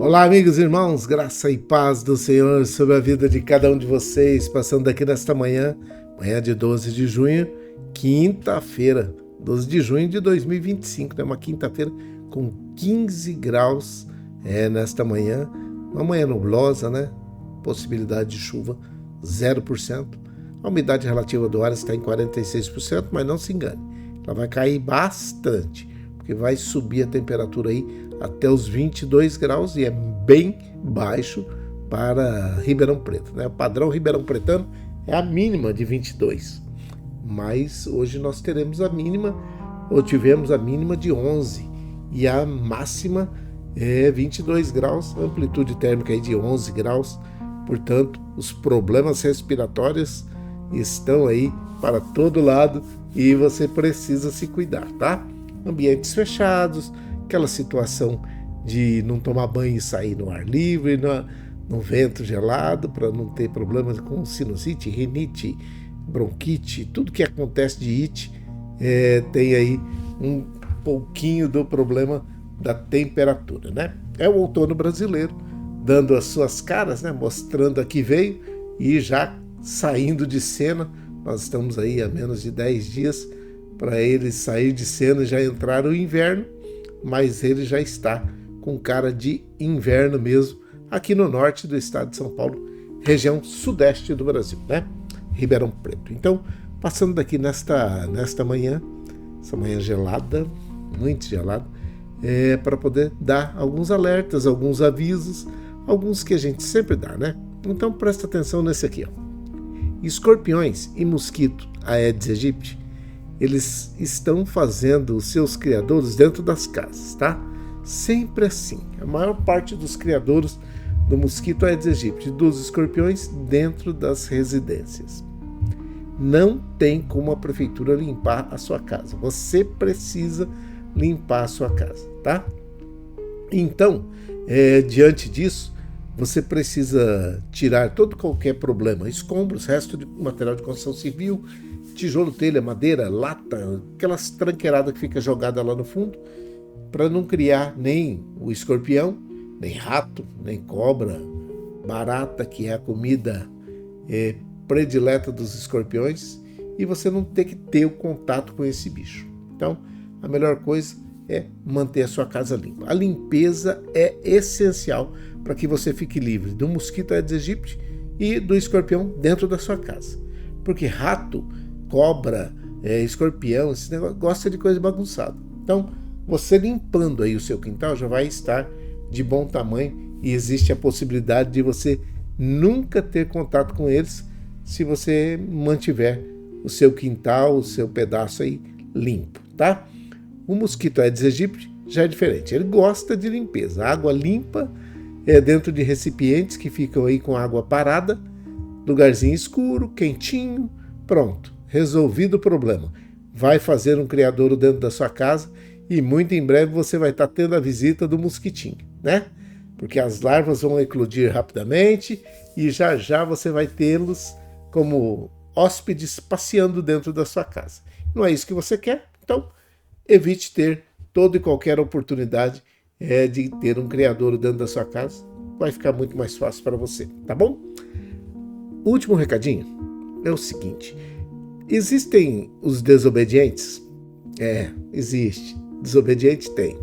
Olá, amigos e irmãos, graça e paz do Senhor sobre a vida de cada um de vocês, passando aqui nesta manhã de 12 de junho, quinta-feira, 12 de junho de 2025, né? Uma quinta-feira com 15 graus nesta manhã, uma manhã nublosa, né? Possibilidade de chuva 0%, a umidade relativa do ar está em 46%, mas não se engane, ela vai cair bastante, porque vai subir a temperatura aí até os 22 graus e é bem baixo para Ribeirão Preto, né? O padrão Ribeirão Pretano é a mínima de 22, mas hoje nós tivemos a mínima de 11 e a máxima é 22 graus, amplitude térmica aí de 11 graus, portanto os problemas respiratórios estão aí para todo lado e você precisa se cuidar, tá? Ambientes fechados, aquela situação de não tomar banho e sair no ar livre, no vento gelado, para não ter problemas com sinusite, rinite, bronquite, tudo que acontece de it tem aí um pouquinho do problema da temperatura, né? É o outono brasileiro dando as suas caras, né? Mostrando a que veio e já saindo de cena. Nós estamos aí há menos de 10 dias para ele sair de cena, já entrar o inverno, mas ele já está com cara de inverno mesmo, aqui no norte do estado de São Paulo, região sudeste do Brasil, né? Ribeirão Preto. Então, passando daqui nesta manhã, essa manhã gelada, muito gelada, para poder dar alguns alertas, alguns avisos, alguns que a gente sempre dá, né? Então, presta atenção nesse aqui, ó. Escorpiões e mosquito Aedes aegypti, eles estão fazendo os seus criadouros dentro das casas, tá? Sempre assim. A maior parte dos criadouros do mosquito Aedes aegypti e dos escorpiões dentro das residências. Não tem como a prefeitura limpar a sua casa. Você precisa limpar a sua casa, tá? Então, diante disso, você precisa tirar qualquer problema, escombros, resto de material de construção civil, tijolo, telha, madeira, lata, aquelas tranqueiradas que fica jogada lá no fundo, para não criar nem o escorpião, nem rato, nem cobra, barata, que é a comida predileta dos escorpiões, e você não ter que ter o contato com esse bicho. Então, a melhor coisa é manter a sua casa limpa. A limpeza é essencial para que você fique livre do mosquito Aedes aegypti e do escorpião dentro da sua casa. Porque rato, cobra, escorpião, esse negócio gosta de coisa bagunçada. Então, você limpando aí o seu quintal já vai estar de bom tamanho e existe a possibilidade de você nunca ter contato com eles se você mantiver o seu quintal, o seu pedaço aí limpo, tá? O mosquito Aedes aegypti já é diferente, ele gosta de limpeza, água limpa dentro de recipientes que ficam aí com água parada, lugarzinho escuro, quentinho, pronto. Resolvido o problema. Vai fazer um criadouro dentro da sua casa e muito em breve você vai estar tendo a visita do mosquitinho, né? Porque as larvas vão eclodir rapidamente e já já você vai tê-los como hóspedes passeando dentro da sua casa. Não é isso que você quer? Então, evite ter toda e qualquer oportunidade de ter um criadouro dentro da sua casa. Vai ficar muito mais fácil para você, tá bom? Último recadinho é o seguinte. Existem os desobedientes? Existe. Desobediente tem.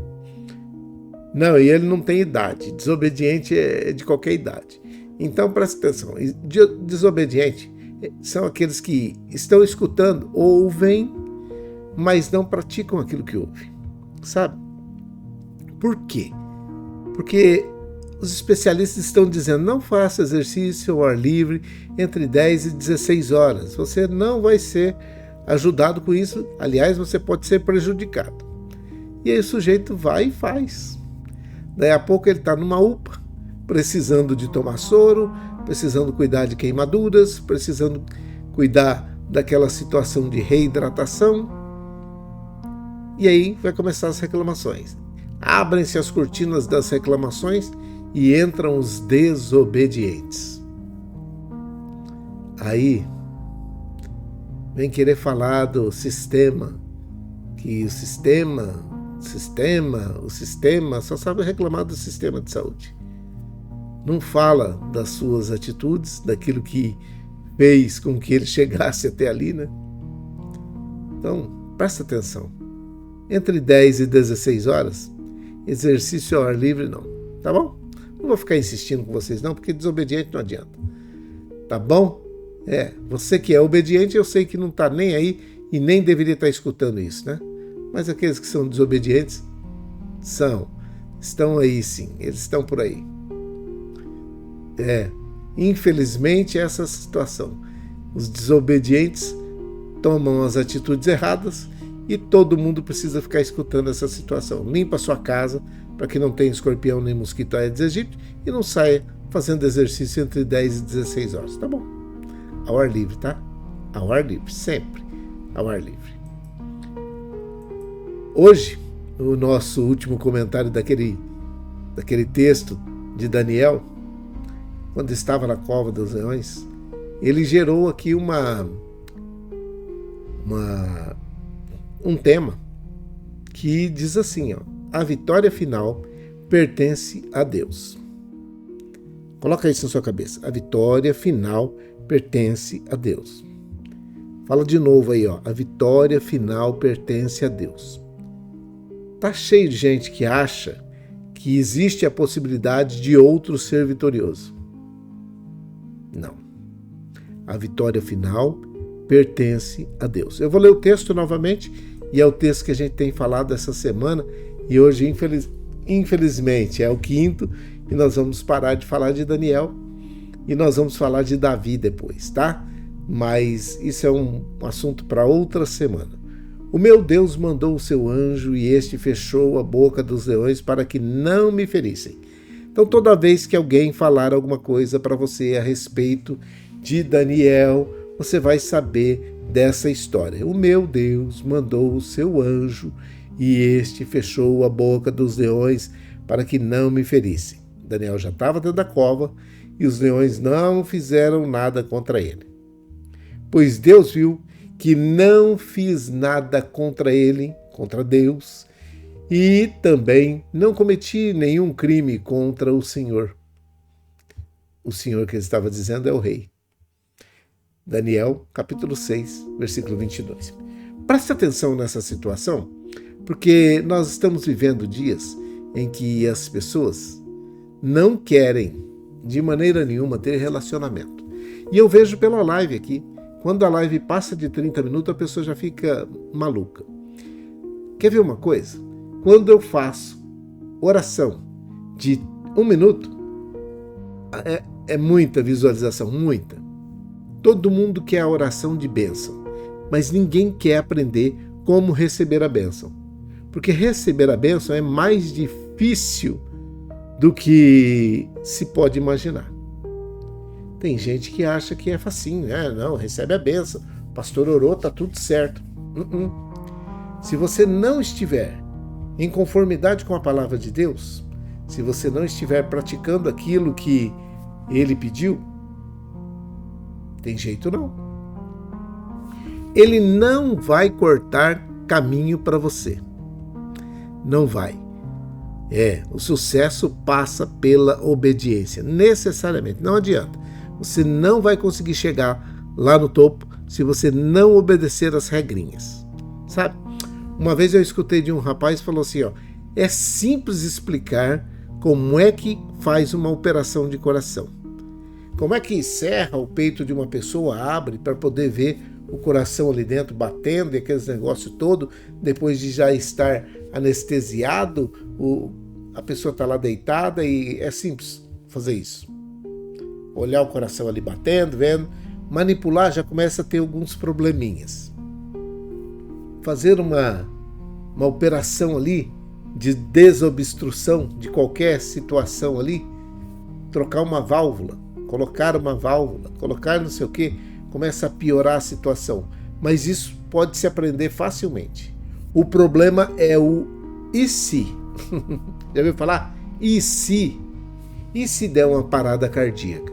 Não, e ele não tem idade. Desobediente é de qualquer idade. Então, presta atenção. Desobediente são aqueles que estão escutando, ouvem, mas não praticam aquilo que ouvem. Sabe? Por quê? Porque os especialistas estão dizendo, não faça exercício ao ar livre entre 10 e 16 horas. Você não vai ser ajudado com isso. Aliás, você pode ser prejudicado. E aí o sujeito vai e faz. Daí a pouco ele está numa UPA, precisando de tomar soro, precisando cuidar de queimaduras, precisando cuidar daquela situação de reidratação. E aí vai começar as reclamações. Abrem-se as cortinas das reclamações e entram os desobedientes. Aí vem querer falar do sistema, que o sistema só sabe reclamar do sistema de saúde. não fala das suas atitudes, daquilo que fez com que ele chegasse até ali, né? Então, presta atenção. Entre 10 e 16 horas, exercício ao ar livre não, tá bom? Não vou ficar insistindo com vocês não, porque desobediente não adianta, tá bom? Você que é obediente, eu sei que não tá nem aí e nem deveria estar escutando isso, né? Mas aqueles que são desobedientes, estão aí sim, eles estão por aí. Infelizmente essa é a situação. Os desobedientes tomam as atitudes erradas e todo mundo precisa ficar escutando essa situação. Limpa a sua casa para que não tenha escorpião nem mosquito aedes aegypti e não saia fazendo exercício entre 10 e 16 horas, tá bom? Ao ar livre, tá? Ao ar livre, sempre ao ar livre. Hoje, o nosso último comentário daquele texto de Daniel, quando estava na cova dos leões, ele gerou aqui um tema que diz assim, a vitória final pertence a Deus. Coloca isso na sua cabeça, a vitória final pertence a Deus. Fala de novo aí, a vitória final pertence a Deus. Tá cheio de gente que acha que existe a possibilidade de outro ser vitorioso. Não. A vitória final pertence a Deus. Eu vou ler o texto novamente, e é o texto que a gente tem falado essa semana, e hoje, infelizmente, é o 5º, e nós vamos parar de falar de Daniel, e nós vamos falar de Davi depois, tá? Mas isso é um assunto para outra semana. O meu Deus mandou o seu anjo e este fechou a boca dos leões para que não me ferissem. Então, toda vez que alguém falar alguma coisa para você a respeito de Daniel, você vai saber dessa história. O meu Deus mandou o seu anjo e este fechou a boca dos leões para que não me ferissem. Daniel já estava dentro da cova e os leões não fizeram nada contra ele. Pois Deus viu que não fiz nada contra ele, contra Deus, e também não cometi nenhum crime contra o Senhor. O Senhor que ele estava dizendo é o rei. Daniel, capítulo 6, versículo 22. Preste atenção nessa situação, porque nós estamos vivendo dias em que as pessoas não querem, de maneira nenhuma, ter relacionamento. E eu vejo pela live aqui, quando a live passa de 30 minutos, a pessoa já fica maluca. Quer ver uma coisa? Quando eu faço oração de 1 minuto, é muita visualização, muita. Todo mundo quer a oração de bênção, mas ninguém quer aprender como receber a bênção. Porque receber a bênção é mais difícil do que se pode imaginar. Tem gente que acha que é facinho, né? Não, recebe a bênção, o pastor orou, tá tudo certo. Se você não estiver em conformidade com a palavra de Deus, se você não estiver praticando aquilo que ele pediu, tem jeito não. Ele não vai cortar caminho para você. Não vai. O sucesso passa pela obediência, necessariamente, não adianta. Você não vai conseguir chegar lá no topo se você não obedecer as regrinhas, sabe? Uma vez eu escutei de um rapaz que falou assim, é simples explicar como é que faz uma operação de coração. Como é que serra o peito de uma pessoa, abre para poder ver o coração ali dentro batendo e aqueles negócios todo, depois de já estar anestesiado, a pessoa está lá deitada e é simples fazer isso. Olhar o coração ali batendo, vendo, manipular já começa a ter alguns probleminhas. Fazer uma operação ali de desobstrução de qualquer situação ali, trocar uma válvula, colocar uma válvula, colocar não sei o que, começa a piorar a situação. Mas isso pode se aprender facilmente. O problema é o e se? Já ouviu falar? E se? E se der uma parada cardíaca?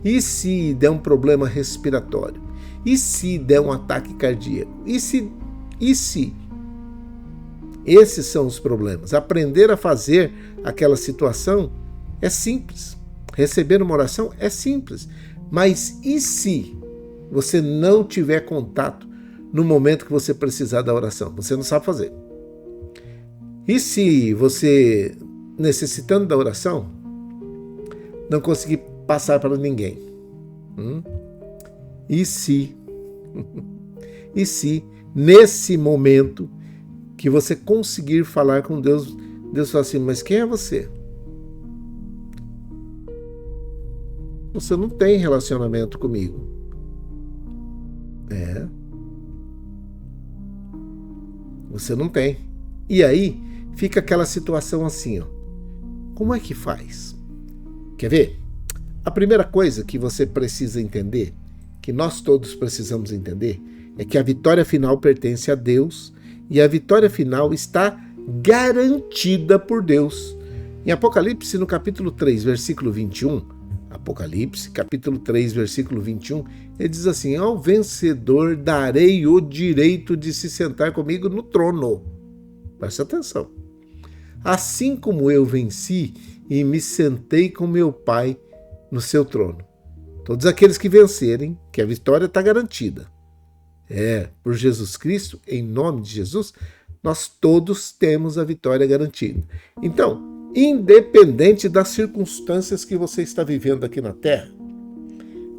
E se der um problema respiratório? E se der um ataque cardíaco? E se? Esses são os problemas. Aprender a fazer aquela situação É simples. Receber uma oração é simples. Mas e se você não tiver contato no momento que você precisar da oração? Você não sabe fazer. E se você, necessitando da oração, não conseguir passar para ninguém? E se nesse momento que você conseguir falar com Deus, Deus fala assim, mas quem é você? Você não tem relacionamento comigo. Você não tem. E aí fica aquela situação assim, ó. Como é que faz? Quer ver? A primeira coisa que você precisa entender, que nós todos precisamos entender, é que a vitória final pertence a Deus e a vitória final está garantida por Deus. Em Apocalipse, no capítulo 3, versículo 21, Apocalipse, capítulo 3, versículo 21, ele diz assim, ao vencedor darei o direito de se sentar comigo no trono. Presta atenção. Assim como eu venci e me sentei com meu Pai no seu trono. Todos aqueles que vencerem, que a vitória está garantida. Por Jesus Cristo, em nome de Jesus, nós todos temos a vitória garantida. Então, independente das circunstâncias que você está vivendo aqui na Terra,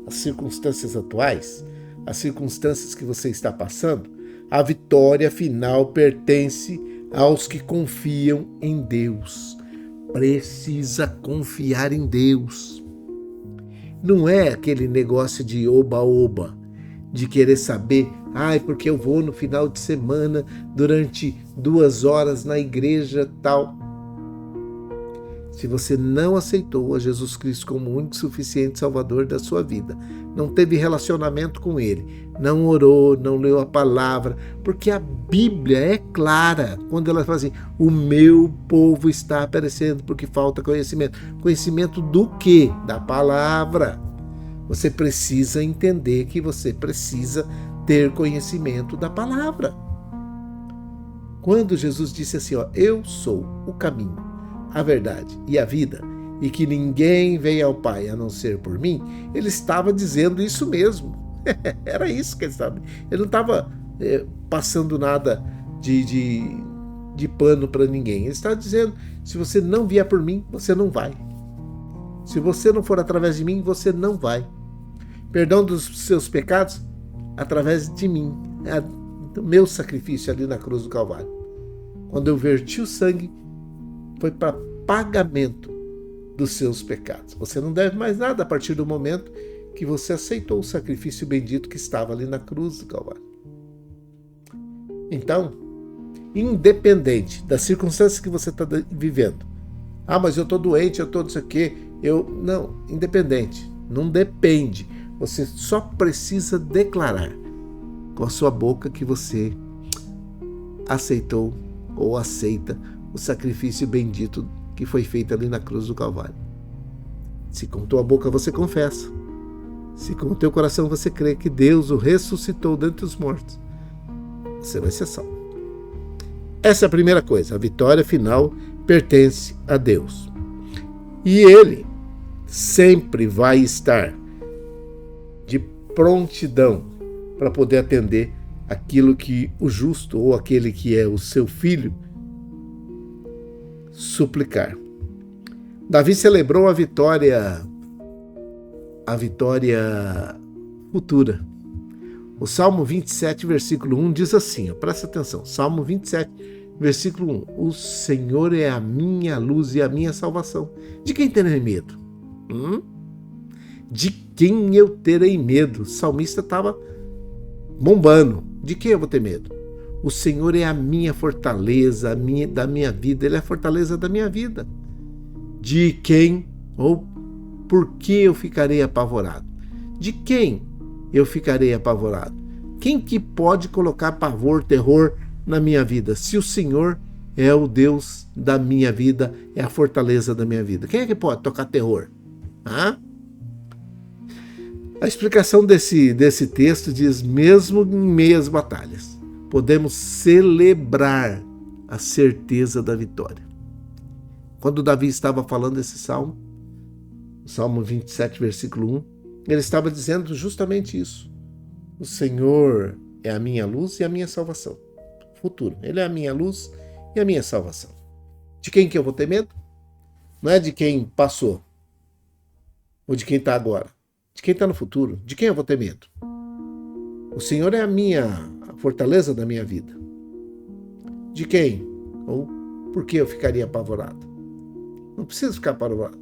as circunstâncias atuais, as circunstâncias que você está passando, a vitória final pertence aos que confiam em Deus. Precisa confiar em Deus. Não é aquele negócio de oba-oba, de querer saber, porque eu vou no final de semana, durante 2 horas na igreja tal. Se você não aceitou a Jesus Cristo como o único e suficiente Salvador da sua vida, não teve relacionamento com Ele, não orou, não leu a palavra, porque a Bíblia é clara quando ela fala assim, o meu povo está perecendo porque falta conhecimento. Conhecimento do quê? Da palavra. Você precisa entender que você precisa ter conhecimento da palavra. Quando Jesus disse assim, eu sou o caminho, a verdade e a vida, e que ninguém vem ao Pai a não ser por mim, ele estava dizendo isso mesmo. Era isso que ele estava. Ele não estava passando nada de pano para ninguém. Ele estava dizendo, se você não vier por mim, você não vai. Se você não for através de mim, você não vai. Perdão dos seus pecados, através de mim. O meu sacrifício ali na cruz do Calvário. Quando eu verti o sangue, foi para pagamento dos seus pecados. Você não deve mais nada a partir do momento que você aceitou o sacrifício bendito que estava ali na cruz do Calvário. Então, independente das circunstâncias que você está vivendo, mas eu estou doente, eu estou não sei o quê, não, independente, não depende. Você só precisa declarar com a sua boca que você aceitou ou aceita o sacrifício bendito que foi feito ali na cruz do Calvário. Se com tua boca você confessa, se com o teu coração você crê que Deus o ressuscitou dentre os mortos, você vai ser salvo. Essa é a primeira coisa. A vitória final pertence a Deus. E Ele sempre vai estar de prontidão para poder atender aquilo que o justo ou aquele que é o seu filho suplicar. Davi celebrou a vitória futura. O Salmo 27, versículo 1 diz assim, presta atenção, Salmo 27, versículo 1, o Senhor é a minha luz e a minha salvação. De quem terei medo? De quem eu terei medo? O salmista estava bombando. De quem eu vou ter medo? O Senhor é a minha fortaleza, da minha vida. Ele é a fortaleza da minha vida. De quem ou por que eu ficarei apavorado? De quem eu ficarei apavorado? Quem que pode colocar pavor, terror na minha vida? Se o Senhor é o Deus da minha vida, é a fortaleza da minha vida. Quem é que pode tocar terror? A explicação desse texto diz, mesmo em meio às batalhas, podemos celebrar a certeza da vitória. Quando Davi estava falando esse salmo, Salmo 27, versículo 1, ele estava dizendo justamente isso. O Senhor é a minha luz e a minha salvação. Futuro. Ele é a minha luz e a minha salvação. De quem que eu vou ter medo? Não é de quem passou ou de quem está agora. De quem está no futuro. De quem eu vou ter medo? O Senhor é a fortaleza da minha vida. De quem? Ou por que eu ficaria apavorado? Não preciso ficar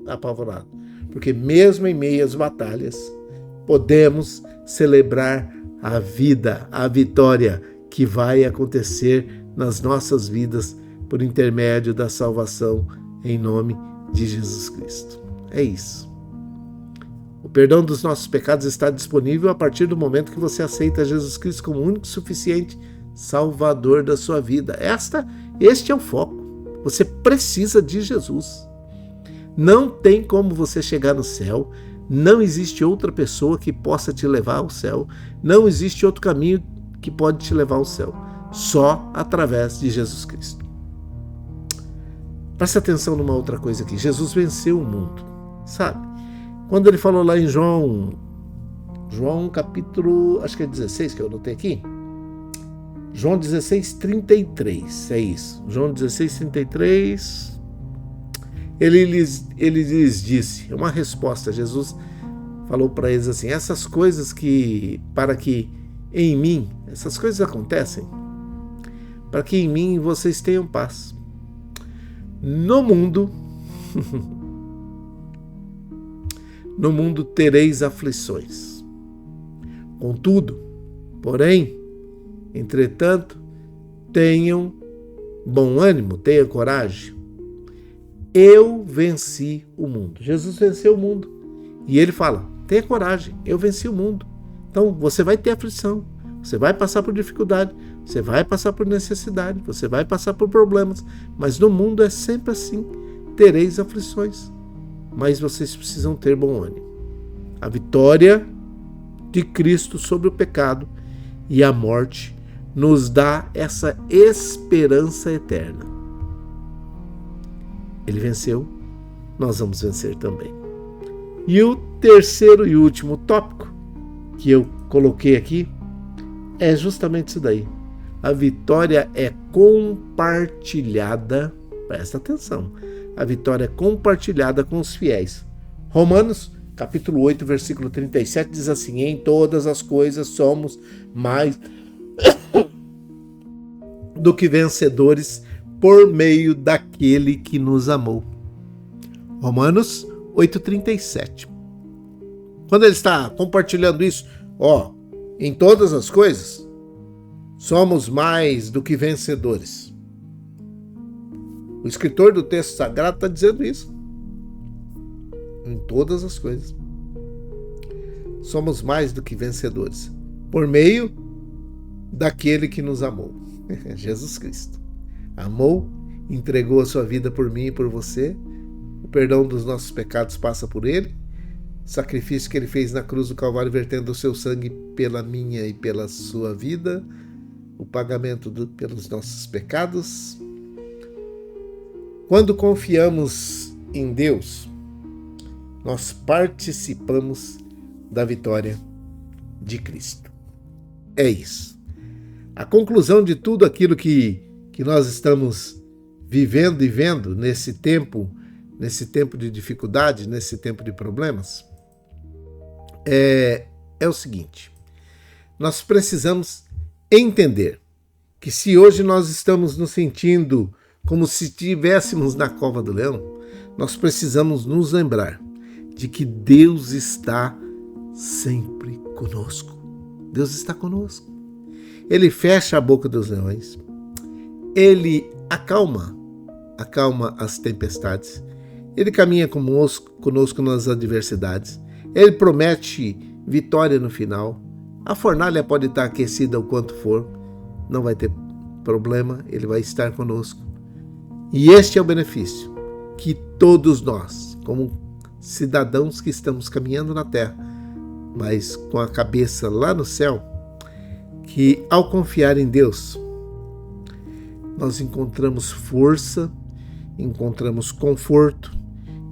apavorado, porque mesmo em meio às batalhas, podemos celebrar a vida, a vitória que vai acontecer nas nossas vidas por intermédio da salvação em nome de Jesus Cristo. É isso. O perdão dos nossos pecados está disponível a partir do momento que você aceita Jesus Cristo como o único e suficiente Salvador da sua vida. Este é o foco. Você precisa de Jesus. Não tem como você chegar no céu. Não existe outra pessoa que possa te levar ao céu. Não existe outro caminho que pode te levar ao céu. Só através de Jesus Cristo. Preste atenção numa outra coisa aqui. Jesus venceu o mundo. Sabe? Quando ele falou lá em João capítulo, acho que é 16, que eu anotei aqui. João 16, 33, é isso. João 16, 33. Ele lhes disse, uma resposta, Jesus falou para eles assim, essas coisas para que em mim, essas coisas acontecem, para que em mim vocês tenham paz. No mundo tereis aflições. Contudo, porém, entretanto, tenham bom ânimo, tenham coragem. Eu venci o mundo. Jesus venceu o mundo. E ele fala, tenha coragem, eu venci o mundo. Então, você vai ter aflição, você vai passar por dificuldade, você vai passar por necessidade, você vai passar por problemas, mas no mundo é sempre assim, tereis aflições. Mas vocês precisam ter bom ânimo. A vitória de Cristo sobre o pecado e a morte nos dá essa esperança eterna. Ele venceu, nós vamos vencer também. E o terceiro e último tópico que eu coloquei aqui é justamente isso daí. A vitória é compartilhada, presta atenção, a vitória é compartilhada com os fiéis. Romanos, capítulo 8, versículo 37, diz assim, em todas as coisas somos mais do que vencedores por meio daquele que nos amou. Romanos 8,37. Quando ele está compartilhando isso, em todas as coisas, somos mais do que vencedores. O escritor do texto sagrado está dizendo isso. Em todas as coisas. Somos mais do que vencedores. Por meio daquele que nos amou. Jesus Cristo. Amou, entregou a sua vida por mim e por você. O perdão dos nossos pecados passa por ele. O sacrifício que ele fez na cruz do Calvário, vertendo o seu sangue pela minha e pela sua vida. O pagamento pelos nossos pecados. Quando confiamos em Deus, nós participamos da vitória de Cristo. É isso. A conclusão de tudo aquilo que nós estamos vivendo e vendo nesse tempo de dificuldade, nesse tempo de problemas, é o seguinte. Nós precisamos entender que se hoje nós estamos nos sentindo como se estivéssemos na cova do leão, nós precisamos nos lembrar de que Deus está sempre conosco. Deus está conosco. Ele fecha a boca dos leões. Ele acalma as tempestades. Ele caminha conosco nas adversidades. Ele promete vitória no final. A fornalha pode estar aquecida o quanto for. Não vai ter problema. Ele vai estar conosco. E este é o benefício que todos nós, como cidadãos que estamos caminhando na terra, mas com a cabeça lá no céu, que ao confiar em Deus, nós encontramos força, encontramos conforto,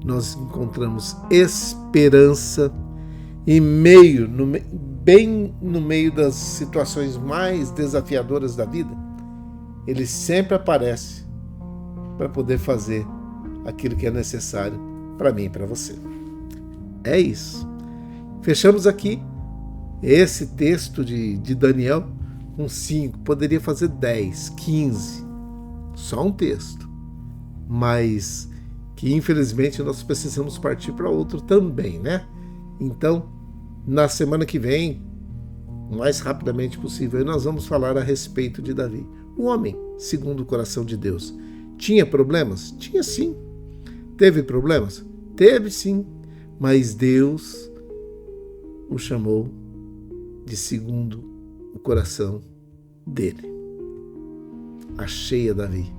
nós encontramos esperança e bem no meio das situações mais desafiadoras da vida, ele sempre aparece para poder fazer aquilo que é necessário para mim e para você. É isso. Fechamos aqui esse texto de Daniel com 5. Poderia fazer 10, 15. Só um texto. Mas que infelizmente nós precisamos partir para outro também, né? Então, na semana que vem, o mais rapidamente possível, nós vamos falar a respeito de Davi. O homem, segundo o coração de Deus. Tinha problemas? Tinha sim. Teve problemas? Teve sim. Mas Deus o chamou de segundo o coração dele. Achei a Davi.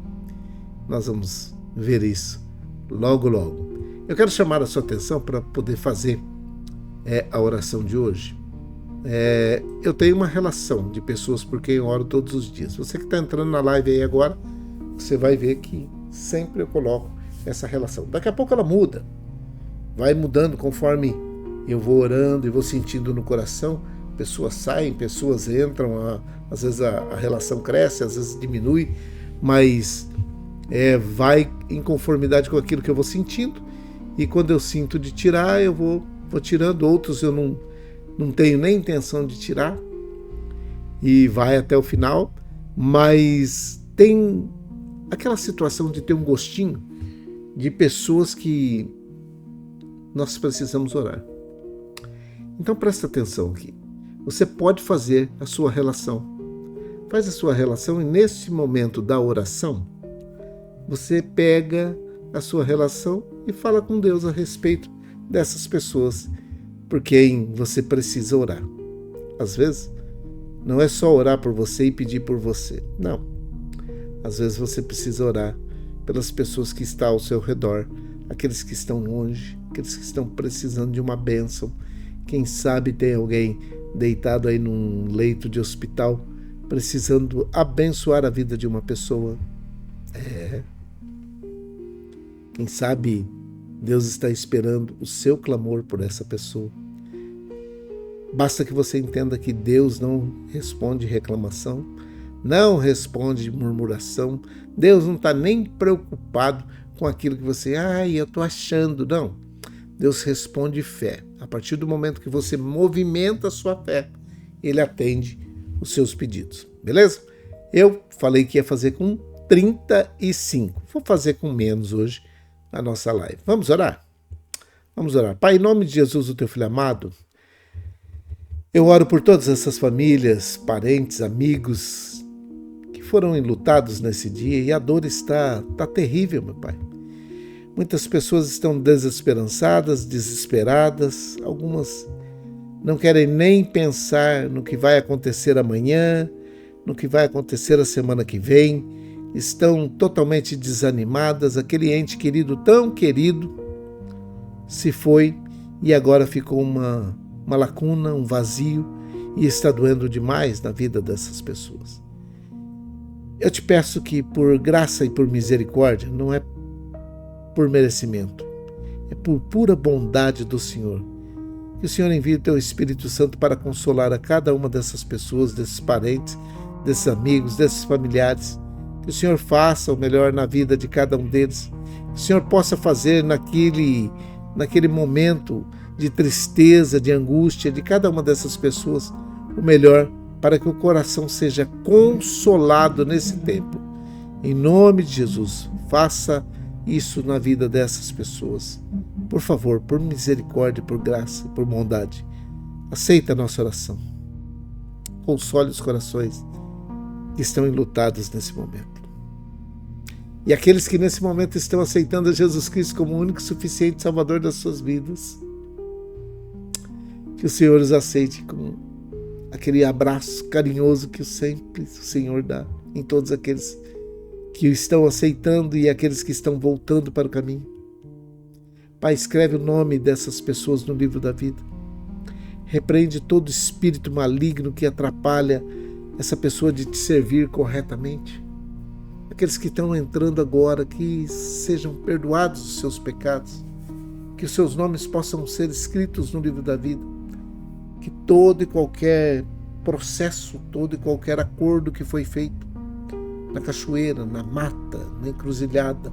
Nós vamos ver isso logo, logo. Eu quero chamar a sua atenção para poder fazer a oração de hoje. Eu tenho uma relação de pessoas por quem eu oro todos os dias. Você que está entrando na live aí agora, você vai ver que sempre eu coloco essa relação. Daqui a pouco ela muda. Vai mudando conforme eu vou orando e vou sentindo no coração. Pessoas saem, pessoas entram, às vezes a relação cresce, às vezes diminui, mas vai em conformidade com aquilo que eu vou sentindo, e quando eu sinto de tirar, eu vou tirando. Outros eu não tenho nem intenção de tirar, e vai até o final, mas tem aquela situação de ter um gostinho de pessoas que nós precisamos orar. Então presta atenção aqui. Você pode fazer a sua relação. Faz a sua relação e nesse momento da oração, você pega a sua relação e fala com Deus a respeito dessas pessoas por quem você precisa orar. Às vezes, não é só orar por você e pedir por você. Não. Às vezes você precisa orar pelas pessoas que estão ao seu redor, aqueles que estão longe, aqueles que estão precisando de uma bênção. Quem sabe tem alguém deitado aí num leito de hospital, precisando abençoar a vida de uma pessoa. Quem sabe Deus está esperando o seu clamor por essa pessoa. Basta que você entenda que Deus não responde reclamação, não responde murmuração. Deus não está nem preocupado com aquilo que você, eu estou achando. Não. Deus responde fé. A partir do momento que você movimenta a sua fé, Ele atende os seus pedidos. Beleza? Eu falei que ia fazer com 35. Vou fazer com menos hoje a nossa live. Vamos orar? Vamos orar. Pai, em nome de Jesus, o teu filho amado, eu oro por todas essas famílias, parentes, amigos que foram enlutados nesse dia, e a dor está terrível, meu Pai. Muitas pessoas estão desesperançadas, desesperadas, algumas não querem nem pensar no que vai acontecer amanhã, no que vai acontecer a semana que vem, estão totalmente desanimadas. Aquele ente querido, tão querido, se foi e agora ficou uma lacuna, um vazio, e está doendo demais na vida dessas pessoas. Eu te peço que, por graça e por misericórdia, não é por merecimento, é por pura bondade do Senhor, que o Senhor envie o teu Espírito Santo para consolar a cada uma dessas pessoas, desses parentes, desses amigos, desses familiares. Que o Senhor faça o melhor na vida de cada um deles, que o Senhor possa fazer naquele momento de tristeza, de angústia de cada uma dessas pessoas o melhor, para que o coração seja consolado nesse tempo. Em nome de Jesus, faça isso na vida dessas pessoas. Por favor, por misericórdia, por graça, por bondade, aceita a nossa oração. Console os corações que estão enlutados nesse momento. E aqueles que nesse momento estão aceitando a Jesus Cristo como o único e suficiente Salvador das suas vidas, que o Senhor os aceite com aquele abraço carinhoso que sempre o Senhor dá em todos aqueles que o estão aceitando e aqueles que estão voltando para o caminho. Pai, escreve o nome dessas pessoas no livro da vida. Repreende todo espírito maligno que atrapalha essa pessoa de te servir corretamente. Aqueles que estão entrando agora, que sejam perdoados os seus pecados, que os seus nomes possam ser escritos no livro da vida, que todo e qualquer processo, todo e qualquer acordo que foi feito na cachoeira, na mata, na encruzilhada,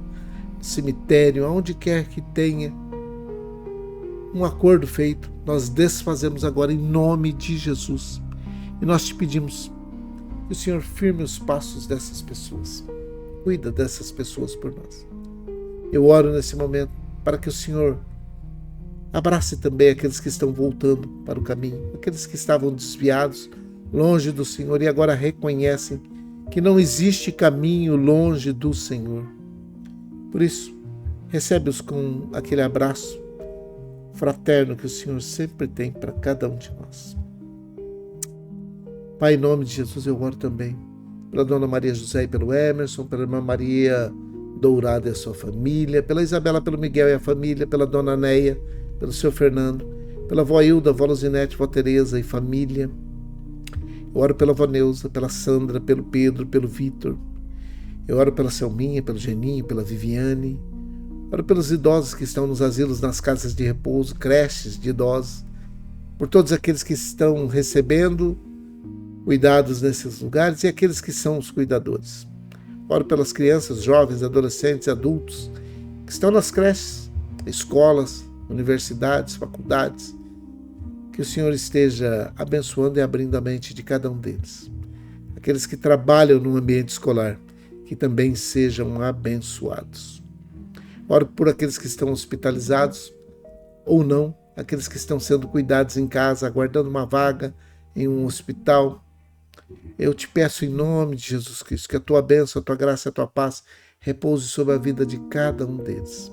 no cemitério, aonde quer que tenha um acordo feito, nós desfazemos agora em nome de Jesus. E nós te pedimos que o Senhor firme os passos dessas pessoas. Cuida dessas pessoas por nós. Eu oro nesse momento para que o Senhor abrace também aqueles que estão voltando para o caminho, aqueles que estavam desviados, longe do Senhor e agora reconhecem que não existe caminho longe do Senhor. Por isso, recebe-os com aquele abraço fraterno que o Senhor sempre tem para cada um de nós. Pai, em nome de Jesus, eu oro também pela Dona Maria José e pelo Emerson, pela Irmã Maria Dourada e a sua família, pela Isabela, pelo Miguel e a família, pela Dona Neia, pelo Seu Fernando, pela Vó Hilda, Vó Luzinete, Vó Tereza e família. Eu oro pela Vó Neuza, pela Sandra, pelo Pedro, pelo Vitor. Eu oro pela Selminha, pelo Geninho, pela Viviane. Oro pelos idosos que estão nos asilos, nas casas de repouso, creches de idosos, por todos aqueles que estão recebendo cuidados nesses lugares e aqueles que são os cuidadores. Oro pelas crianças, jovens, adolescentes, adultos que estão nas creches, escolas, universidades, faculdades. Que o Senhor esteja abençoando e abrindo a mente de cada um deles. Aqueles que trabalham no ambiente escolar, que também sejam abençoados. Oro por aqueles que estão hospitalizados ou não, aqueles que estão sendo cuidados em casa, aguardando uma vaga em um hospital. Eu te peço em nome de Jesus Cristo que a tua bênção, a tua graça e a tua paz repouse sobre a vida de cada um deles.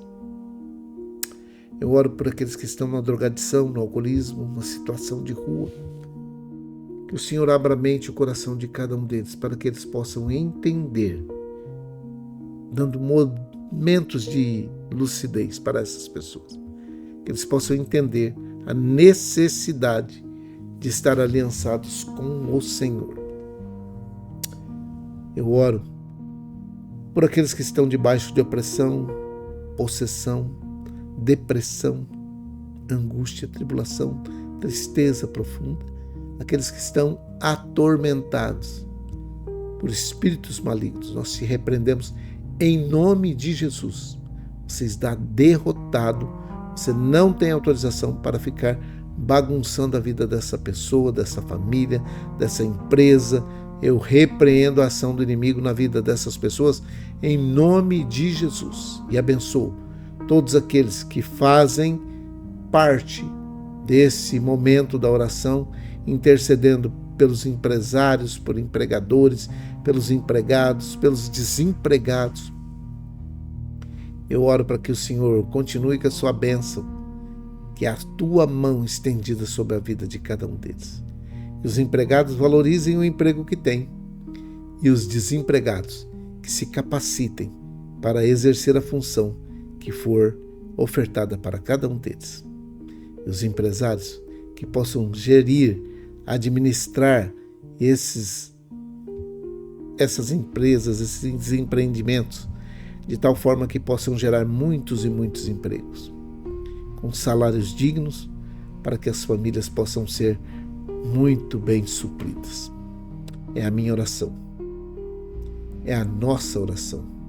Eu oro por aqueles que estão na drogadição, no alcoolismo, na situação de rua. Que o Senhor abra a mente e o coração de cada um deles para que eles possam entender, dando momentos de lucidez para essas pessoas. Que eles possam entender a necessidade de estar aliançados com o Senhor. Eu oro por aqueles que estão debaixo de opressão, possessão, depressão, angústia, tribulação, tristeza profunda, aqueles que estão atormentados por espíritos malignos. Nós te repreendemos em nome de Jesus. Você está derrotado, você não tem autorização para ficar bagunçando a vida dessa pessoa, dessa família, dessa empresa. Eu repreendo a ação do inimigo na vida dessas pessoas em nome de Jesus e abençoo todos aqueles que fazem parte desse momento da oração, intercedendo pelos empresários, por empregadores, pelos empregados, pelos desempregados. Eu oro para que o Senhor continue com a sua bênção, que é a tua mão estendida sobre a vida de cada um deles. Que os empregados valorizem o emprego que têm e os desempregados que se capacitem para exercer a função que for ofertada para cada um deles. E os empresários que possam gerir, administrar essas empresas, esses empreendimentos, de tal forma que possam gerar muitos e muitos empregos, com salários dignos, para que as famílias possam ser muito bem supridas. É a minha oração. É a nossa oração.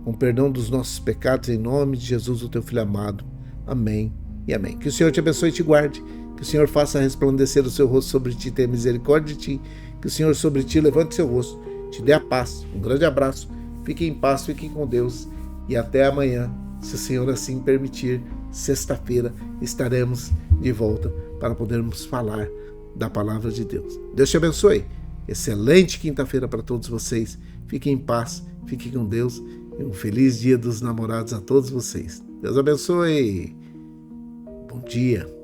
Com perdão dos nossos pecados, em nome de Jesus, o teu Filho amado. Amém e amém. Que o Senhor te abençoe e te guarde. Que o Senhor faça resplandecer o seu rosto sobre ti, tenha misericórdia de ti. Que o Senhor sobre ti levante seu rosto, te dê a paz. Um grande abraço. Fique em paz, fique com Deus. E até amanhã, se o Senhor assim permitir, sexta-feira, estaremos de volta para podermos falar da palavra de Deus. Deus te abençoe. Excelente quinta-feira para todos vocês. Fiquem em paz, fiquem com Deus. E um feliz Dia dos Namorados a todos vocês. Deus abençoe. Bom dia.